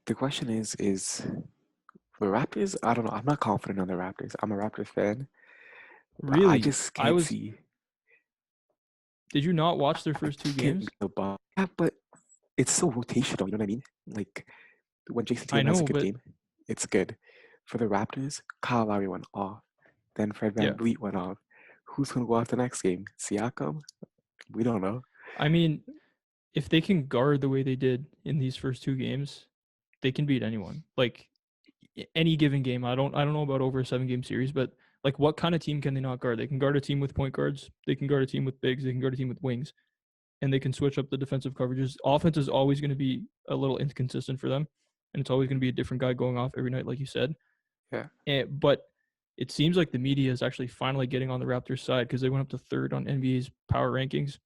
The question is the Raptors? I don't know. I'm not confident on the Raptors. I'm a Raptors fan, but I Really, just can't see. did you not I watch their first two can't games? beat the Bucks. Yeah, but it's so rotational. You know what I mean? Like when Jason I Tatum has a know, good but game, it's good. For the Raptors, Kyle Lowry went off. Then Fred yeah. VanVleet went off. Who's gonna go off the next game? Siakam? We don't know. I mean, if they can guard the way they did in these first two games, they can beat anyone. Like any given game. I don't know about over a 7 game series, but like what kind of team can they not guard? They can guard a team with point guards, they can guard a team with bigs, they can guard a team with wings, and they can switch up the defensive coverages. Offense is always going to be a little inconsistent for them, and it's always going to be a different guy going off every night, like you said. Yeah. But it seems like the media is actually finally getting on the Raptors' side because they went up to third on NBA's power rankings.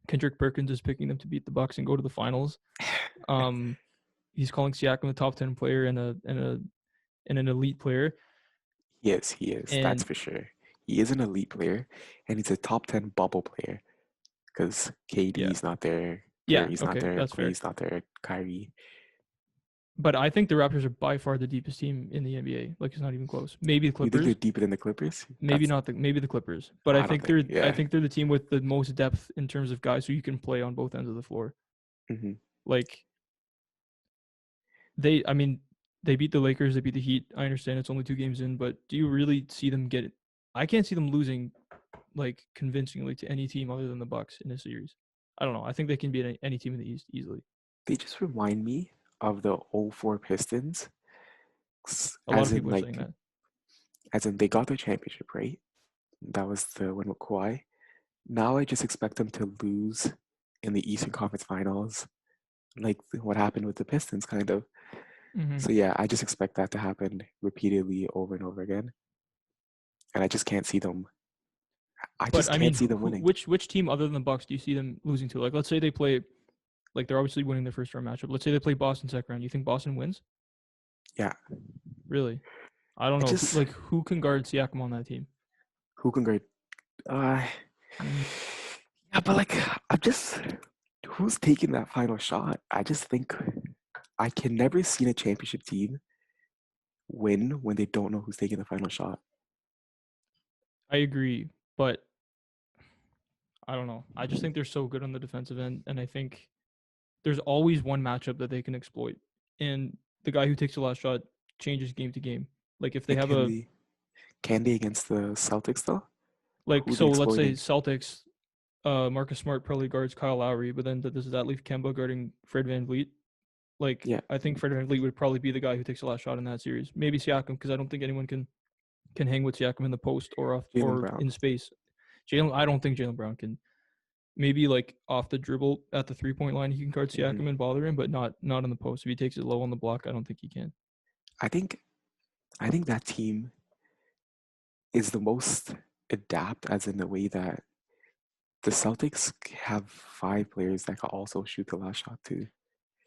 Kendrick Perkins is picking them to beat the Bucks and go to the finals. Um, he's calling Siakam a top 10 player and an elite player. He is. He is. That's And for sure. He is an elite player, and he's a top 10 bubble player because yeah, KD's not there, yeah, Curry's not okay, there, that's fair. Clay's not there, Kyrie. But I think the Raptors are by far the deepest team in the NBA. Like it's not even close. Maybe the You think they're Clippers, deeper than the Clippers? maybe That's not the maybe the Clippers. But I don't think. I Yeah. think they're the team with the most depth in terms of guys who you can play on both ends of the floor. Hmm. Like they I mean, they beat the Lakers, they beat the Heat. I understand it's only 2 games in, but do you really see them get it? I can't see them losing like convincingly to any team other than the Bucks in this series. I don't know. I think they can beat any team in the East easily. They just remind me of the '04 Pistons, A lot as of in people are saying like, that. as in they got their championship, right? That was the one with Kawhi. Now I just expect them to lose in the Eastern Conference Finals, like what happened with the Pistons, kind of. Hmm. So yeah, I just expect that to happen repeatedly over and over again, and I just can't see them. I But just I can't mean, see them winning. which team other than the Bucks do you see them losing to? Like, let's say they play, like they're obviously winning their first round matchup. Let's say they play Boston second round. You think Boston wins? Yeah, Really? I don't I know. just Who can guard Siakam on that team? who can guard? Uh, yeah, but like I'm just who's taking that final shot? I just think I can never see a championship team win when they don't know who's taking the final shot. I agree, but I don't know. I just think they're so good on the defensive end, and I think there's always one matchup that they can exploit, and the guy who takes the last shot changes game to game. Like if they And have a can they against the Celtics though? like, Who they so let's say exploiting? Celtics, Marcus Smart probably guards Kyle Lowry, but then does that leave Kemba guarding Fred VanVleet? Like Yeah, I think Fred VanVleet would probably be the guy who takes the last shot in that series. Maybe Siakam because I don't think anyone can hang with Siakam in the post or off Jalen or Brown. in space. I don't think Jalen Brown can. Maybe like off the dribble at the 3 point line, he can guard Hmm. Siakam and bother him, but not on the post. If he takes it low on the block, I don't think he can. I think I think that team is the most adapt, as in the way that the Celtics have 5 players that can also shoot the last shot too.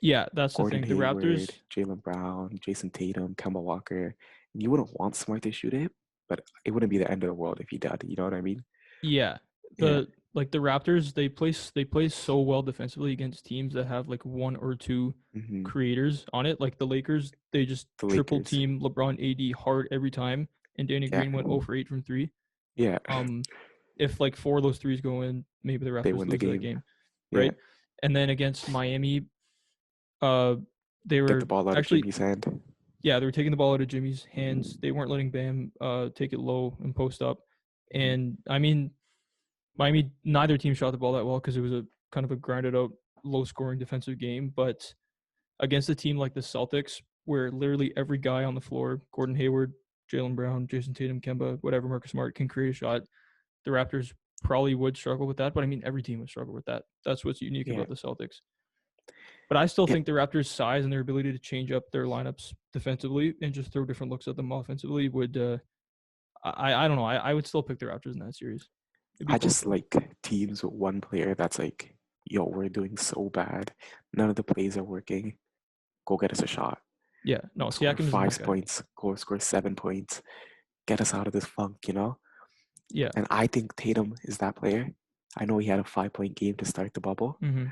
Yeah, that's the Gordon thing. The Hayward, Raptors, Jalen Brown, Jason Tatum, Kemba Walker. And you wouldn't want Smart to shoot it, but it wouldn't be the end of the world if he did. You know what I mean? yeah, Yeah. the Raptors, they play so well defensively against teams that have like one or two Hmm. creators on it. Like the Lakers, they just The triple Lakers. team LeBron AD hard every time, and Danny Yeah. Green went 0 for 8 from three. Yeah. Um, if like 4 of those threes go in, maybe the They Raptors win the lose that game. game, Yeah. right? And then against Miami, uh, they Get the were ball out of actually, Jimmy's hand. yeah, they were taking the ball out of Jimmy's hands. They weren't letting Bam take it low and post up. Hmm. And I mean, Miami, neither team shot the ball that well because it was a kind of a grinded out, low scoring defensive game. But against a team like the Celtics, where literally every guy on the floor, Gordon Hayward, Jalen Brown, Jason Tatum, Kemba, whatever, Marcus Smart, can create a shot, the Raptors probably would struggle with that. But I mean, every team would struggle with that. That's what's unique Yeah. about the Celtics. But I still Yeah. think the Raptors' size and their ability to change up their lineups defensively and just throw different looks at them offensively would. I don't know. I would still pick the Raptors in that series. It'd be I close just though. like teams with one player that's like, yo, we're doing so bad. None of the plays are working. Go get us a shot. Yeah, no, Score Siakam isn't that five guy. points. Go score 7 points. Get us out of this funk, you know? Yeah. And I think Tatum is that player. I know he had a 5 point game to start the bubble, Mm-hmm.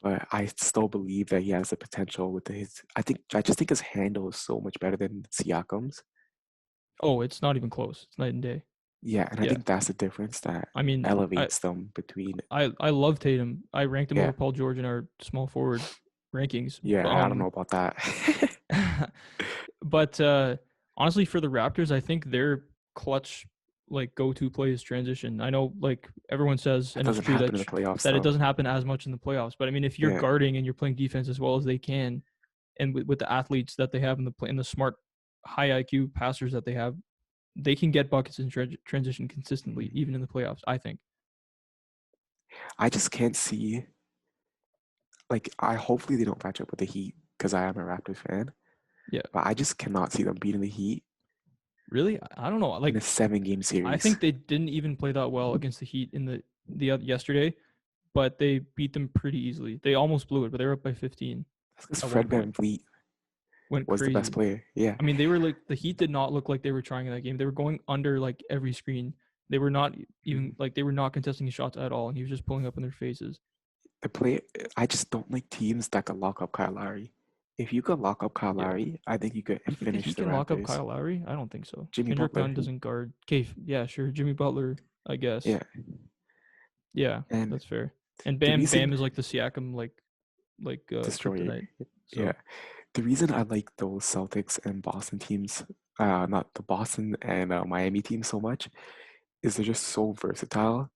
but I still believe that he has the potential with his. I just think his handle is so much better than Siakam's. Oh, it's not even close. It's night and day. Yeah, and I Yeah. think that's the difference that I mean, I elevates them between. I love Tatum. I ranked him Yeah, over Paul George in our small forward rankings. yeah, I don't know about that. But honestly, for the Raptors, I think their clutch like go-to play is transition. I know like everyone says, That and it's doesn't true happen that in the playoffs, that it though. doesn't happen as much in the playoffs. But I mean, if you're Yeah, guarding and you're playing defense as well as they can, and with the athletes that they have in the play and the smart, high IQ passers that they can get buckets in transition consistently, even in the playoffs. I think. I just can't see. Like, I hopefully they don't match up with the Heat because I am a Raptors fan, Yeah. but I just cannot see them beating the Heat Really, I don't know. in a Like, 7 game I series. think they didn't even play that well against the Heat in the yesterday, but they beat them pretty easily. They almost blew it, but they were up by 15 That's because at one Fred point. Van Vliet Went was the best crazy. player. Yeah, I mean, they were like the Heat did not look like they were trying in that game. They were going under like every screen. They were not even Mhm. like they were not contesting his shots at all, and he was just pulling up in their faces. The player. I just don't like teams that can lock up Kyle Lowry. If you could lock up Kyle Yeah, Lowry, I think you could you think the finish Heat the can lock up Raptors. Kyle Lowry? I don't think so. Jimmy Kendrick Butler. Nunn doesn't guard. Okay, yeah, sure. Jimmy Butler, I guess. Yeah, Yeah, and that's fair. And the Bam reason is like the Siakam destroyer. kryptonite. Yeah, So the reason I like those Celtics and Boston teams, not the Boston and Miami teams so much, is they're just so versatile,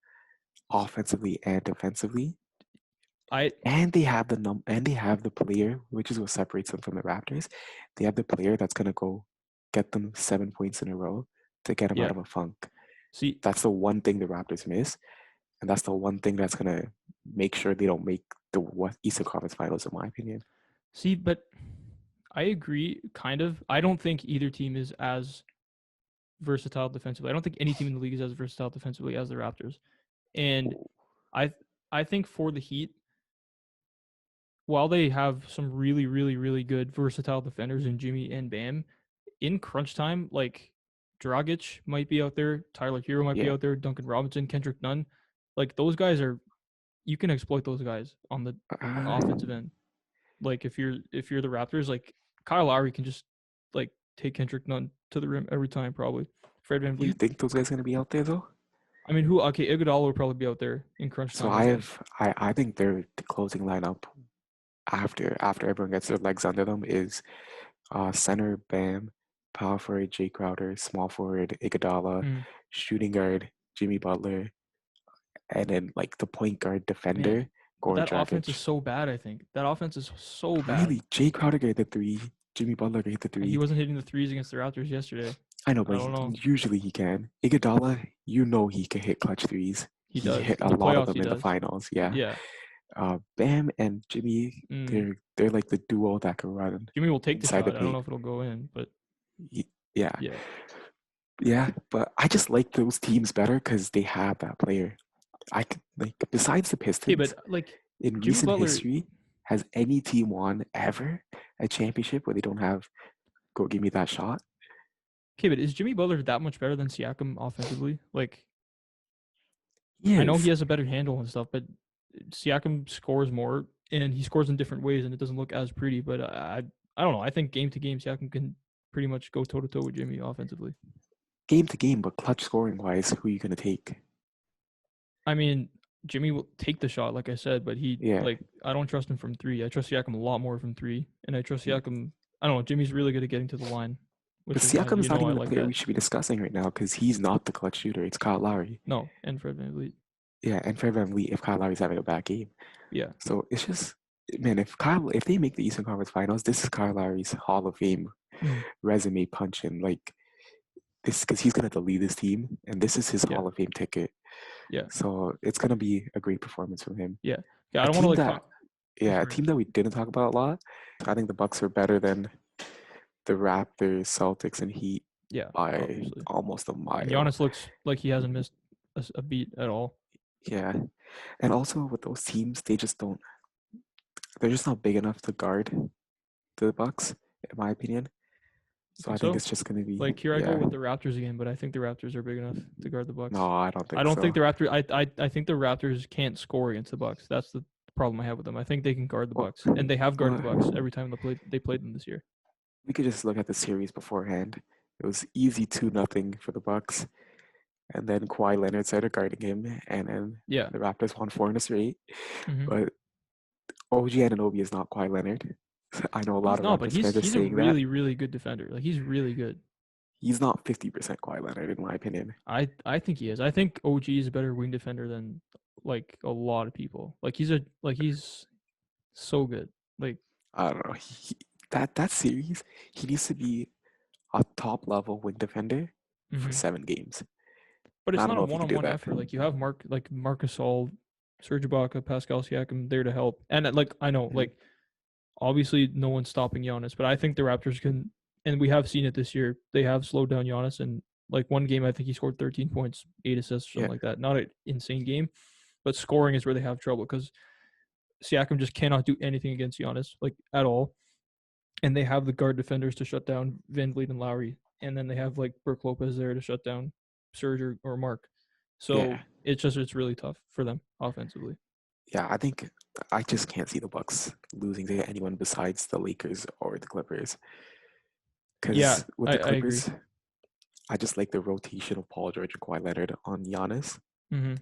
offensively and defensively, I and they have the player, which is what separates them from the Raptors. They have the player that's gonna go get them 7 points in a row to get them out yeah. of a funk. See That's the one thing the Raptors miss, and that's the one thing that's gonna make sure they don't make the Eastern Conference Finals, in my opinion. but I agree kind of. I don't think either team is as versatile defensively. I don't think any team in the league is as versatile defensively as the Raptors. And I I think for the Heat, while they have some really, really, really good versatile defenders in Jimmy and Bam, in crunch time, like Dragic might be out there, Tyler Hero might be Yeah, out there, Duncan Robinson, Kendrick Nunn. Like those guys are you can exploit those guys on the uh, offensive end. Like if you're the Raptors, like Kyle Lowry can just like take Kendrick Nunn to the rim every time probably. Fred Van you Vliet. think those guys gonna be out there though? I mean, who? Okay, Iguodala will probably be out there in crunch So time, I guess. I think their the closing lineup after everyone gets their legs under them is center Bam, power forward Jay Crowder, small forward Iguodala, Mm, shooting guard Jimmy Butler, and then like the point guard man, defender but Goran that offense is Dragic. so bad. I think that offense is so bad. Really, Jay Crowder get the three, Jimmy Butler get the He three. wasn't hitting the threes against the Raptors yesterday. I know, I but don't know. usually he can. Iguodala, you know he can hit clutch threes. He He does hit in a the lot of playoffs. them He in the does. finals. Yeah. Yeah. Bam and Jimmy, Mm. they're like the duo that can run Jimmy will take the inside the shot. I don't know paint. if it'll go in, but Yeah, yeah. yeah. But I just like those teams better because they have that player. I could, like besides the Okay, Pistons but like in Jimmy recent Butler. history, has any team won ever a championship where they don't have go give me that shot? Okay, but is Jimmy Butler that much better than Siakam offensively? Like He I know he is has a better handle and stuff, but Siakam scores more and he scores in different ways and it doesn't look as pretty. But I don't know. I think game to game, Siakam can pretty much go toe to toe with Jimmy offensively. game to game, but clutch scoring wise, who are you gonna take? I mean, Jimmy will take the shot, like I said, but he Yeah, like I don't trust him from three. I trust Siakam a lot more from three, and I trust Siakam. I don't know. Jimmy's really good at getting to the line, but which is Siakam is not I even the like player that. we should be discussing right now because he's not the clutch shooter. It's Kyle Lowry. No, and Fred VanVleet. Yeah, and Fred VanVleet if Kyle Lowry's having a bad game. Yeah. So it's just man, if they make the Eastern Conference Finals, this is Kyle Lowry's Hall of Fame Mm, resume punching. Like this because he's gonna have to lead this team, and this is his yeah. Hall of Fame ticket. Yeah. So it's gonna be a great performance from him. Yeah. Yeah. I A don't want to team like that talk. Oh, yeah, a sorry. team that we didn't talk about a lot. I think the Bucks are better than the Raptors, Celtics, and Heat Yeah. by Obviously. almost a And mile. Giannis looks like he hasn't missed a beat at all. Yeah, and also with those teams, they just don't. They're just not big enough to guard the Bucks, in my opinion. You So think I think so? it's just gonna be Like here I go yeah. with the Raptors again, but I think the Raptors are big enough to guard the No, Bucks. I don't I think don't think so. the Raptors. I think the Raptors can't score against the Bucks. That's the problem I have with them. I think they can guard the Bucks, and they have guarded the Bucks every time they played them this year. We could just look at the series beforehand. It was easy 2-0 for the Bucks, and then Kawhi Leonard started guarding him, and then Yeah. the Raptors won 4 in a straight. Mm-hmm. But OG Anunoby is not Kawhi Leonard. I know a lot He's of not, but Raptors fans are he's a saying that. really good defender. Like he's really good. He's not 50% Kawhi Leonard, in my opinion. I think he is. I think OG is a better wing defender than like a lot of people. Like he's so good. Like I don't know. That series, he needs to be a top level wing defender for mm-hmm. 7 games. But And it's I don't not a know if he can do one-on-one that. effort. Like you have Marcus All, Serge Ibaka, Pascal Siakam there to help. And like I know, Mhm. like obviously no one's stopping Giannis, but I think the Raptors can, and we have seen it this year. They have slowed down Giannis, and like one game I think he scored 13 points, 8 assists, or something Yeah, like that. Not an insane game, but scoring is where they have trouble because Siakam just cannot do anything against Giannis, like at all. And they have the guard defenders to shut down Van Vliet and Lowry, and then they have like Brook Lopez there to shut down Serge or Mark. yeah, So it's really tough for them offensively. yeah. I think I just can't see the Bucks losing to anyone besides the Lakers or the Clippers. Yeah, Because with the I agree. Clippers, I just like the rotation of Paul George and Kawhi Leonard on Giannis. Mm-hmm.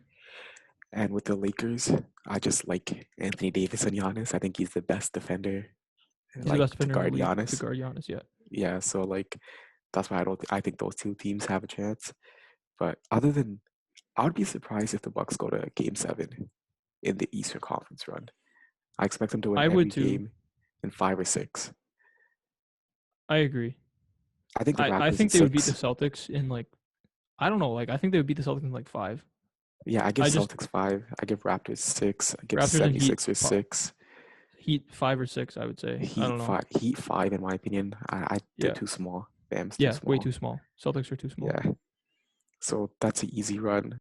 And with the Lakers, I just like Anthony Davis and Giannis. I think he's the best defender, He's the best to defender in the guard league to Giannis. guard Giannis. Yeah. Yeah, so like that's why I think those two teams have a chance. But other than, I would be surprised if the Bucks go to Game 7 in the Eastern Conference run. I expect them to win I would every too. game in 5 or 6. I agree. I think the I Raptors in think they would beat the 6. Celtics in like I don't know, like I think they would beat the Celtics in like 5. Yeah, I give I just Celtics 5. I give Raptors 6. I give Raptors and Heat 76ers 6. Heat 5 or 6, I would say. I don't know. Heat 5 in my opinion. They're Yeah. too small. Bam's too Yeah, way small. too small. Celtics are too small. Yeah. So that's an easy run.